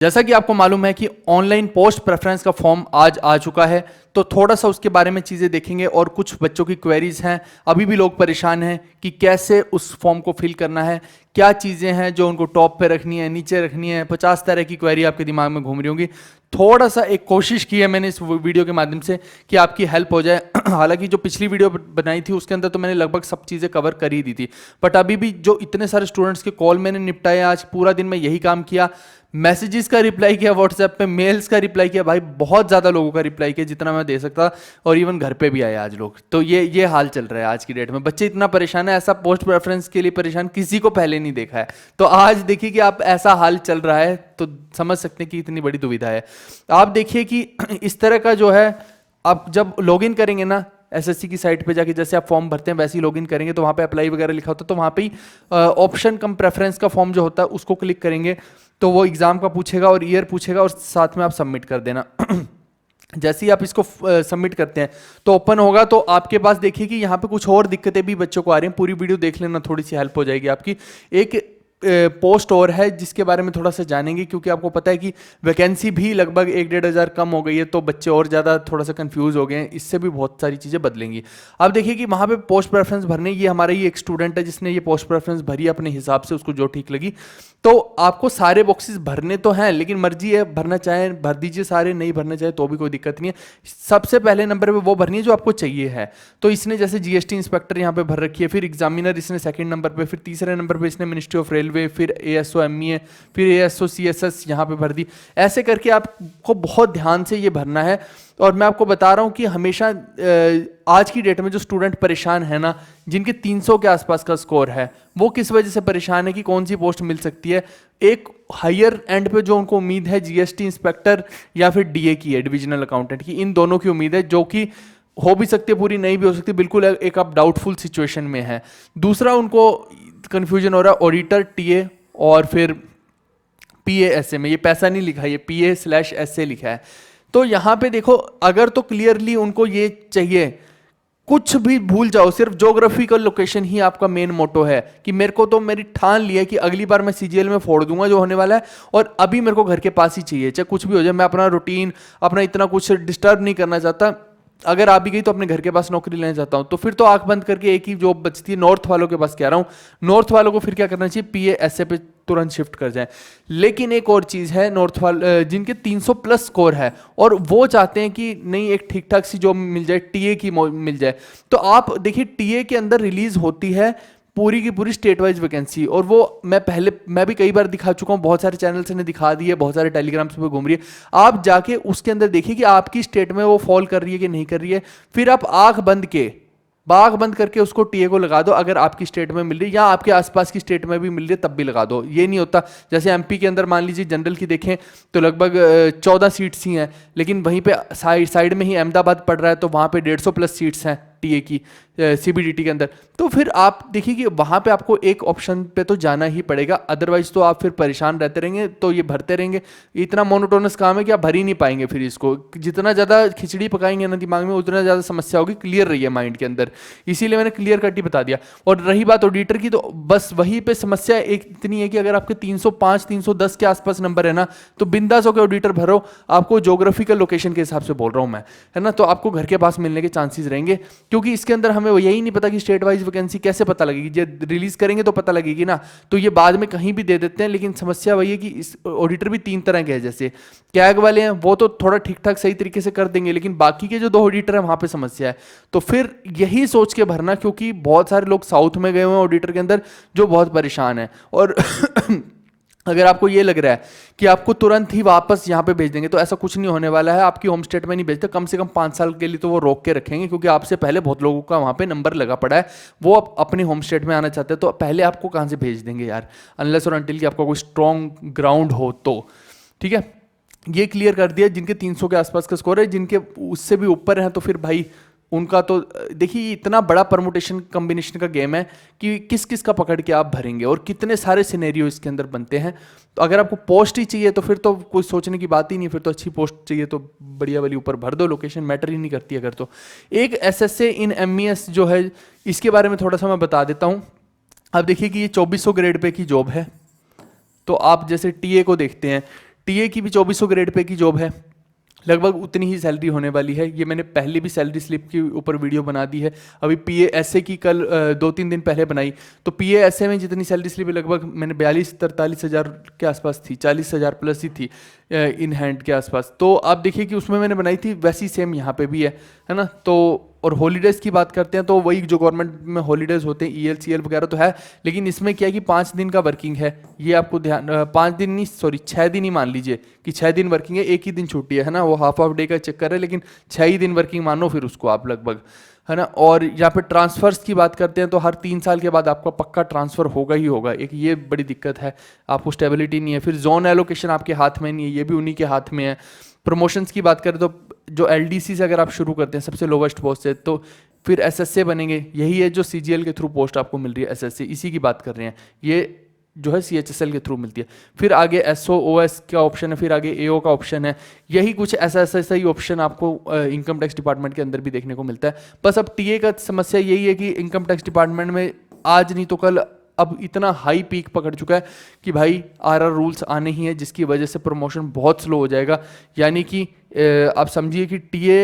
जैसा कि आपको मालूम है कि ऑनलाइन पोस्ट प्रेफरेंस का फॉर्म आज आ चुका है, तो थोड़ा सा उसके बारे में चीज़ें देखेंगे और कुछ बच्चों की क्वेरीज हैं। अभी भी लोग परेशान हैं कि कैसे उस फॉर्म को फिल करना है, क्या चीज़ें हैं जो उनको टॉप पे रखनी है, नीचे रखनी है। 50 तरह की क्वेरी आपके दिमाग में घूम रही होंगी। थोड़ा सा एक कोशिश की है मैंने इस वीडियो के माध्यम से कि आपकी हेल्प हो जाए। हालांकि जो पिछली वीडियो बनाई थी उसके अंदर तो मैंने लगभग सब चीज़ें कवर कर ही दी थी, बट अभी भी जो इतने सारे स्टूडेंट्स के कॉल मैंने निपटाए, आज पूरा दिन मैं यही काम किया, मैसेजेस का रिप्लाई किया, व्हाट्सएप पे मेल्स का रिप्लाई किया, भाई बहुत ज़्यादा लोगों का रिप्लाई किया जितना मैं दे सकता, और इवन घर पे भी आए आज लोग। तो ये हाल चल रहा है आज की डेट में। बच्चे इतना परेशान है, ऐसा पोस्ट प्रेफरेंस के लिए परेशान किसी को पहले नहीं देखा है। तो आज देखिए कि आप ऐसा हाल चल रहा है तो समझ सकते हैं कि इतनी बड़ी दुविधा है। आप देखिए कि इस तरह का जो है, आप जब लॉगिन करेंगे ना एसएससी की साइट पे जाके, जैसे आप फॉर्म भरते हैं वैसे ही लॉगिन करेंगे, तो वहाँ पे अप्लाई वगैरह लिखा होता है, तो वहाँ पे ही ऑप्शन कम प्रेफरेंस का फॉर्म जो होता है उसको क्लिक करेंगे तो वो एग्जाम का पूछेगा और ईयर पूछेगा और साथ में आप सबमिट कर देना। जैसे ही आप इसको सबमिट करते हैं तो ओपन होगा, तो आपके पास देखिए कि यहाँ पे कुछ और दिक्कतें भी बच्चों को आ रही हैं। पूरी वीडियो देख लेना, थोड़ी सी हेल्प हो जाएगी आपकी। एक पोस्ट और है जिसके बारे में थोड़ा सा जानेंगे, क्योंकि आपको पता है कि वैकेंसी भी लगभग 1-1.5 हज़ार कम हो गई है, तो बच्चे और ज़्यादा थोड़ा सा कंफ्यूज हो गए हैं। इससे भी बहुत सारी चीज़ें बदलेंगी। आप देखिए कि वहाँ पे पोस्ट प्रेफरेंस भरने, ये हमारा ही एक स्टूडेंट है जिसने ये पोस्ट प्रेफरेंस भरी अपने हिसाब से, उसको जो ठीक लगी। तो आपको सारे बॉक्सेस भरने तो हैं, लेकिन मर्जी है, भरना चाहें भर दीजिए सारे, नहीं भरना चाहे तो भी कोई दिक्कत नहीं है। सबसे पहले नंबर पे वो भरनी है जो आपको चाहिए है। तो इसने जैसे जीएसटी इंस्पेक्टर यहाँ पे भर रखी है, फिर एग्जामिनर इसने सेकंड नंबर पे, फिर तीसरे नंबर पे इसने मिनिस्ट्री ऑफ रेलवे, फिर एएसओ एमईए, फिर एएसओ सीएसएस यहाँ पे भर दी। ऐसे करके आपको बहुत ध्यान से ये भरना है। और मैं आपको बता रहा हूँ कि हमेशा आज की डेट में जो स्टूडेंट परेशान है ना, जिनके 300 के आसपास का स्कोर है, वो किस वजह से परेशान है कि कौन सी पोस्ट मिल सकती है। एक हायर एंड पे जो उनको उम्मीद है जीएसटी इंस्पेक्टर या फिर डीए की है, डिविजनल अकाउंटेंट की, इन दोनों की उम्मीद है, जो कि हो भी सकती है, पूरी नहीं भी हो सकती, बिल्कुल एक आप डाउटफुल सिचुएशन में है। दूसरा उनको कंफ्यूजन हो रहा है ऑडिटर, टीए और फिर पीएएसए में। ये पैसा नहीं लिखा है, ये PA/SA लिखा है। तो यहाँ पे देखो, अगर तो क्लियरली उनको ये चाहिए, कुछ भी भूल जाओ, सिर्फ ज्योग्राफिकल लोकेशन ही आपका मेन मोटो है कि मेरे को तो मेरी ठान ली है कि अगली बार मैं सीजीएल में फोड़ दूंगा जो होने वाला है, और अभी मेरे को घर के पास ही चाहिए, चाहे कुछ भी हो जाए। मैं अपना रूटीन, अपना इतना कुछ डिस्टर्ब नहीं करना चाहता। अगर आ भी गई तो अपने घर के पास नौकरी लेना चाहता हूं, तो फिर तो आंख बंद करके एक ही जॉब बचती है। नॉर्थ वालों के पास कह रहा हूं, नॉर्थ वालों को फिर क्या करना चाहिए, PA/SA पे तुरंत शिफ्ट कर जाए। लेकिन एक और चीज है, नॉर्थ वाले जिनके 300 प्लस स्कोर है और वो चाहते हैं कि नहीं एक ठीक ठाक सी जॉब मिल जाए, टीए की मिल जाए, तो आप देखिए टीए के अंदर रिलीज होती है पूरी की पूरी स्टेट वाइज वैकेंसी। और वो मैं भी कई बार दिखा चुका हूं, बहुत सारे चैनल्स ने दिखा दी है, बहुत सारे टेलीग्राम्स पे घूम रही है। आप जाके उसके अंदर देखिए कि आपकी स्टेट में वो फॉल कर रही है कि नहीं कर रही है। फिर आप आंख बंद करके उसको टीए को लगा दो, अगर आपकी स्टेट में मिल रही है या आपके आसपास की स्टेट में भी मिल रही है तब भी लगा दो। ये नहीं होता जैसे एमपी के अंदर मान लीजिए जनरल की देखें तो लगभग 14 सीट्स ही हैं, लेकिन वहीं पे साइड में ही अहमदाबाद पड़ रहा है, तो वहाँ पे 150 प्लस सीट्स हैं टीए की सीबीडीटी के अंदर। तो फिर आप देखिए कि वहाँ पे आपको एक ऑप्शन पे तो जाना ही पड़ेगा, अदरवाइज तो आप फिर परेशान रहते रहेंगे, तो ये भरते रहेंगे। इतना मोनोटोनस काम है कि आप भर ही नहीं पाएंगे। फिर इसको जितना ज़्यादा खिचड़ी पकाएंगे ना दिमाग में, उतना ज़्यादा समस्या होगी, क्लियर रही है माइंड के अंदर। इसीलिए मैंने क्लियर कट ही बता दिया। और रही बात ऑडिटर की, तो बस वहीं पे समस्या एक इतनी है कि अगर आपके 305 310 के आसपास नंबर है ना, तो बिंदास होकर ऑडिटर भरो। आपको ज्योग्राफिकल लोकेशन के हिसाब से बोल रहा हूँ मैं, है ना, तो आपको घर के पास मिलने के चांसेस रहेंगे, क्योंकि इसके अंदर हमें यही नहीं पता कि स्टेट वाइज वैकेंसी कैसे पता लगेगी। जब रिलीज करेंगे तो पता लगेगी ना, तो ये बाद में कहीं भी दे देते हैं। लेकिन समस्या वही है कि इस ऑडिटर भी 3 तरह के हैं। जैसे कैग वाले हैं वो तो थोड़ा ठीक ठाक सही तरीके से कर देंगे, लेकिन बाकी के जो 2 ऑडिटर हैं वहां पे समस्या है। तो फिर यही सोच के भरना, क्योंकि बहुत सारे लोग साउथ में गए हुए हैं ऑडिटर के अंदर जो बहुत परेशान है। और अगर आपको ये लग रहा है कि आपको तुरंत ही वापस यहाँ पे भेज देंगे, तो ऐसा कुछ नहीं होने वाला है। आपकी होम स्टेट में नहीं भेजते, कम से कम 5 साल के लिए तो वो रोक के रखेंगे, क्योंकि आपसे पहले बहुत लोगों का वहाँ पे नंबर लगा पड़ा है। वो अपनी होम स्टेट में आना चाहते हैं, तो पहले आपको कहाँ से भेज देंगे यार, अनलेस और अनटिल कि आपका कोई स्ट्रॉन्ग ग्राउंड हो तो। ठीक है, ये क्लियर कर दिया। जिनके 300 के आसपास का स्कोर है, जिनके उससे भी ऊपर है, तो फिर भाई उनका तो देखिए इतना बड़ा परमुटेशन कॉम्बिनेशन का गेम है कि किस किस का पकड़ के आप भरेंगे, और कितने सारे सिनेरियो इसके अंदर बनते हैं। तो अगर आपको पोस्ट ही चाहिए तो फिर तो कोई सोचने की बात ही नहीं, फिर तो अच्छी पोस्ट चाहिए तो बढ़िया वाली ऊपर भर दो, लोकेशन मैटर ही नहीं करती। अगर तो एक SSA इन MES जो है, इसके बारे में थोड़ा सा मैं बता देता हूँ। अब देखिए कि ये 2400 ग्रेड पे की जॉब है। तो आप जैसे टीए को देखते हैं, टीए की भी 2400 ग्रेड पे की जॉब है, लगभग उतनी ही सैलरी होने वाली है। ये मैंने पहले भी सैलरी स्लिप के ऊपर वीडियो बना दी है। अभी पीएएसए की कल 2-3 दिन पहले बनाई, तो पीएएसए में जितनी सैलरी स्लिप है लगभग मैंने 42-43 हज़ार के आसपास थी, 40 हज़ार प्लस ही थी इन हैंड के आसपास। तो आप देखिए कि उसमें मैंने बनाई थी, वैसी सेम यहाँ पे भी है ना। तो और हॉलीडेज़ की बात करते हैं तो वही जो गवर्नमेंट में हॉलीडेज़ होते हैं ईएल सीएल वगैरह तो है, लेकिन इसमें क्या है कि 5 दिन का वर्किंग है। ये आपको ध्यान 5 दिन नहीं, सॉरी 6 दिन ही मान लीजिए कि 6 दिन वर्किंग है, एक ही दिन छुट्टी है ना, वो हाफ डे का चक्कर है, लेकिन 6 ही दिन वर्किंग मानो फिर उसको आप लगभग, है ना। और यहाँ पे ट्रांसफर्स की बात करते हैं तो हर 3 साल के बाद आपका पक्का ट्रांसफ़र होगा ही होगा, एक ये बड़ी दिक्कत है, आपको स्टेबिलिटी नहीं है। फिर जोन एलोकेशन आपके हाथ में नहीं है, ये भी उन्हीं के हाथ में है। प्रमोशंस की बात करें तो जो एलडीसी से अगर आप शुरू करते हैं सबसे लोवेस्ट पोस्ट से, तो फिर एसएसए बनेंगे, यही है जो सीजीएल के थ्रू पोस्ट आपको मिल रही है, एसएसए इसी की बात कर रहे हैं, ये जो है सीएचएसएल के थ्रू मिलती है। फिर आगे एसओ ओएस का ऑप्शन है, फिर आगे एओ का ऑप्शन है, यही कुछ ऐसा ही ऑप्शन आपको इनकम टैक्स डिपार्टमेंट के अंदर भी देखने को मिलता है। बस अब टीए का समस्या यही है कि इनकम टैक्स डिपार्टमेंट में आज नहीं तो कल अब इतना हाई पीक पकड़ चुका है कि भाई आरआर रूल्स आने ही हैं, जिसकी वजह से प्रमोशन बहुत स्लो हो जाएगा। यानी कि आप समझिए कि टीए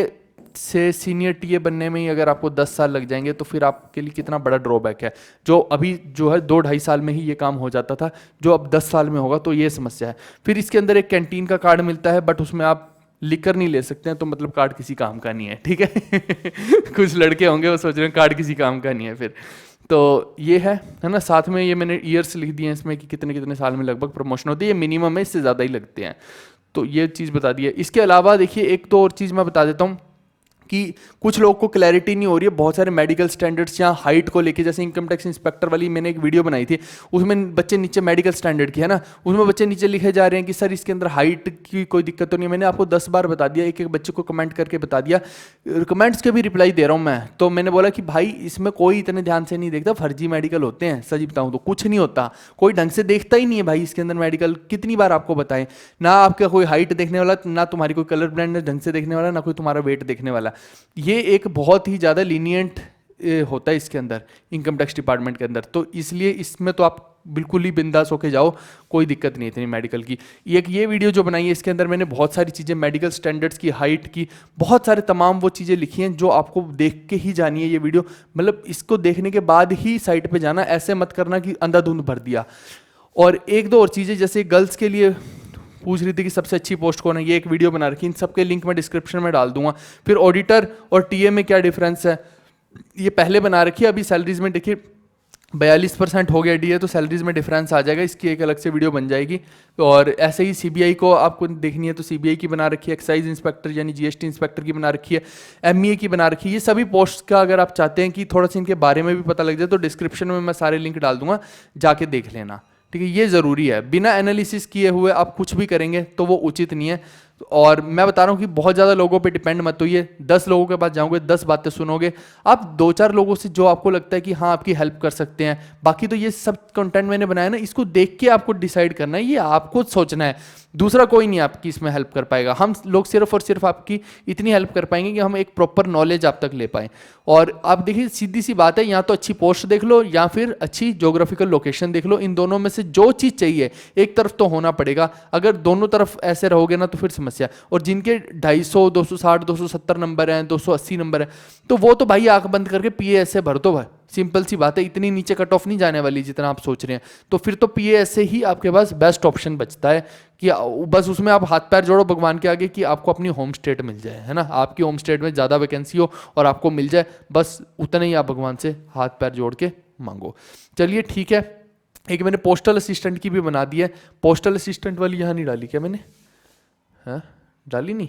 से सीनियर टीए बनने में ही अगर आपको 10 साल लग जाएंगे तो फिर आपके लिए कितना बड़ा ड्रॉबैक है। जो अभी जो है 2-2.5 साल में ही ये काम हो जाता था, जो अब 10 साल में होगा, तो ये समस्या है। फिर इसके अंदर एक कैंटीन का कार्ड मिलता है, बट उसमें आप लिकर नहीं ले सकते हैं, तो मतलब कार्ड किसी काम का नहीं है, ठीक है। कुछ लड़के होंगे वो सोच रहे हैं कार्ड किसी काम का नहीं है फिर, तो ये है ना। साथ में ये मैंने ईयर्स लिख दिए हैं इसमें कि कितने कितने साल में लगभग प्रमोशन होती है, ये मिनिमम है, इससे ज़्यादा ही लगते हैं, तो ये चीज़ बता दी है। इसके अलावा देखिए एक तो और चीज़ मैं बता देता हूँ कि कुछ लोगों को क्लैरिटी नहीं हो रही है बहुत सारे मेडिकल स्टैंडर्ड्स या हाइट को लेके। जैसे इनकम टैक्स इंस्पेक्टर वाली मैंने एक वीडियो बनाई थी, उसमें बच्चे नीचे मेडिकल स्टैंडर्ड की है ना, उसमें बच्चे नीचे लिखे जा रहे हैं कि सर इसके अंदर हाइट की कोई दिक्कत तो नहीं है। मैंने आपको 10 बार बता दिया, एक एक बच्चे को कमेंट करके बता दिया, कमेंट्स के भी रिप्लाई दे रहा हूँ मैं। तो मैंने बोला कि भाई इसमें कोई इतने ध्यान से नहीं देखता, फर्जी मेडिकल होते हैं, सच बताऊँ तो कुछ नहीं होता, कोई ढंग से देखता ही नहीं है भाई इसके अंदर मेडिकल। कितनी बार आपको बताएं, ना आपका कोई हाइट देखने वाला, ना तुम्हारी कोई कलर ब्लाइंडनेस ढंग से देखने वाला, ना कोई तुम्हारा वेट देखने वाला। ये एक बहुत ही ज़्यादा लीनियंट होता है इसके अंदर, इनकम टैक्स डिपार्टमेंट के अंदर, तो इसलिए इसमें तो आप बिल्कुल ही बिंदास होके जाओ, कोई दिक्कत नहीं इतनी मेडिकल की। एक ये वीडियो जो बनाई है इसके अंदर मैंने बहुत सारी चीज़ें मेडिकल स्टैंडर्ड्स की, हाइट की, बहुत सारे तमाम वो चीज़ें लिखी हैं जो आपको देख के ही जानी है ये वीडियो। मतलब इसको देखने के बाद ही साइट पे जाना, ऐसे मत करना कि अंधाधुंध भर दिया। और एक दो और चीज़ें, जैसे गर्ल्स के लिए पूछ रही थी कि सबसे अच्छी पोस्ट कौन है, ये एक वीडियो बना रखी, इन सबके लिंक मैं डिस्क्रिप्शन में डाल दूंगा। फिर ऑडिटर और टीए में क्या डिफरेंस है ये पहले बना रखी है। अभी सैलरीज में देखिए 42% हो गया डीए, तो सैलरीज में डिफरेंस आ जाएगा, इसकी एक अलग से वीडियो बन जाएगी। और ऐसे ही सीबीआई को आपको देखनी है तो सीबीआई की बना रखी है, एक्साइज इंस्पेक्टर यानी जीएसटी इंस्पेक्टर की बना रखी है, एमईए की बना रखी है। ये सभी पोस्ट का अगर आप चाहते हैं कि थोड़ा सा इनके बारे में भी पता लग जाए तो डिस्क्रिप्शन में मैं सारे लिंक डाल दूंगा, जाके देख लेना, ठीक है। ये ज़रूरी है, बिना एनालिसिस किए हुए आप कुछ भी करेंगे तो वो उचित नहीं है। और मैं बता रहा हूँ कि बहुत ज़्यादा लोगों पे डिपेंड मत होइए। 10 लोगों के पास जाओगे, 10 बातें सुनोगे, आप 2-4 लोगों से जो आपको लगता है कि हाँ आपकी हेल्प कर सकते हैं। बाकी तो ये सब कंटेंट मैंने बनाया ना, इसको देख के आपको डिसाइड करना है, ये आपको सोचना है, दूसरा कोई नहीं आपकी इसमें हेल्प कर पाएगा। हम लोग सिर्फ और सिर्फ आपकी इतनी हेल्प कर पाएंगे कि हम एक प्रॉपर नॉलेज आप तक ले पाएँ। और आप देखिए सीधी सी बात है, या तो अच्छी पोस्ट देख लो या फिर अच्छी ज्योग्राफिकल लोकेशन देख लो, इन दोनों में से जो चीज़ चाहिए एक तरफ तो होना पड़ेगा। अगर दोनों तरफ ऐसे रहोगे ना तो फिर समस्या। और जिनके 250, 260, 270 नंबर हैं, 280 नंबर है, तो वो तो भाई आंख बंद करके पीएएस से भर दो भाई, सिंपल सी बात है। इतनी नीचे कट ऑफ नहीं जाने वाली जितना आप सोच रहे हैं, तो फिर तो पीएएस से ही आपके पास बेस्ट ऑप्शन बचता है कि बस उसमें आप हाथ पैर जोड़ो भगवान के आगे कि आपको अपनी होम स्टेट मिल जाए, है ना, आपकी होम स्टेट में ज़्यादा वैकेंसी हो और आपको मिल जाए, बस उतना ही आप भगवान से हाथ पैर जोड़ के मांगो। चलिए ठीक है, एक मैंने पोस्टल असिस्टेंट की भी बना दी है। पोस्टल असिस्टेंट वाली यहाँ नहीं डाली क्या मैंने, हाँ डाली नहीं,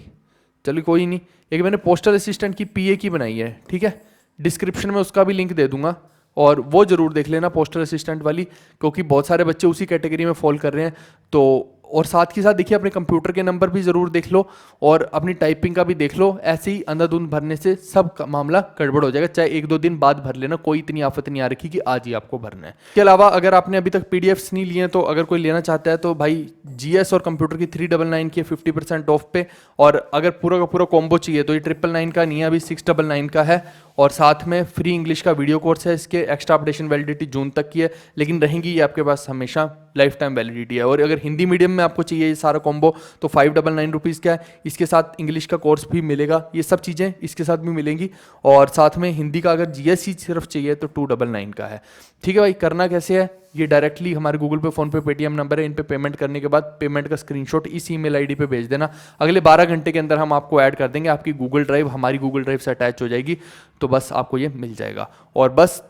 चलिए कोई नहीं। एक मैंने पोस्टल असिस्टेंट की पीए की बनाई है, ठीक है, डिस्क्रिप्शन में उसका भी लिंक दे दूंगा और वो जरूर देख लेना पोस्टल असिस्टेंट वाली, क्योंकि बहुत सारे बच्चे उसी कैटेगरी में फॉल कर रहे हैं। तो और साथ ही साथ देखिए अपने कंप्यूटर के नंबर भी ज़रूर देख लो और अपनी टाइपिंग का भी देख लो। ऐसे ही अंधाधुंध भरने से सब मामला गड़बड़ हो जाएगा, चाहे 1-2 दिन बाद भर लेना, कोई इतनी आफत नहीं आ रखी कि आज ही आपको भरना है। इसके अलावा अगर आपने अभी तक पीडीएफ्स नहीं लिए हैं तो अगर कोई लेना चाहता है तो भाई जीएस और कंप्यूटर की 399 की 50% ऑफ पे, और अगर पूरा का पूरा कॉम्बो चाहिए तो ये 999 का नहीं है, अभी 699 का है। और साथ में फ्री इंग्लिश का वीडियो कोर्स है, इसके एक्स्ट्रा अपडेशन वैलिडिटी जून तक की है, लेकिन रहेंगी ये आपके पास हमेशा लाइफ टाइम वैलिडिटी है। और अगर हिंदी मीडियम में आपको चाहिए ये सारा कॉम्बो तो 599 रुपीज़ का है। इसके साथ इंग्लिश का कोर्स भी मिलेगा, ये सब चीज़ें इसके साथ भी मिलेंगी। और साथ में हिंदी का अगर जीएससी सिर्फ चाहिए तो 299 का है। ठीक है भाई, करना कैसे है, ये डायरेक्टली हमारे गूगल पे, फोन पे, पेटीएम नंबर है, इन पे पेमेंट करने के बाद पेमेंट का स्क्रीनशॉट इस ईमेल आईडी पे भेज देना। अगले 12 घंटे के अंदर हम आपको ऐड कर देंगे, आपकी गूगल ड्राइव हमारी गूगल ड्राइव से अटैच हो जाएगी, तो बस आपको ये मिल जाएगा। और बस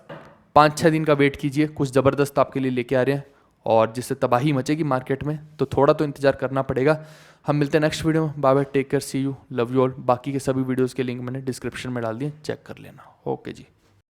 5-6 दिन का वेट कीजिए, कुछ ज़बरदस्त आपके लिए लेके आ रहे हैं और जिससे तबाही मचेगी मार्केट में, तो थोड़ा तो इंतजार करना पड़ेगा। हम मिलते हैं नेक्स्ट वीडियो में। Bye bye, take care, see you, love you all. बाकी के सभी वीडियोज़ के लिंक मैंने डिस्क्रिप्शन में डाल दिए, चेक कर लेना। ओके जी।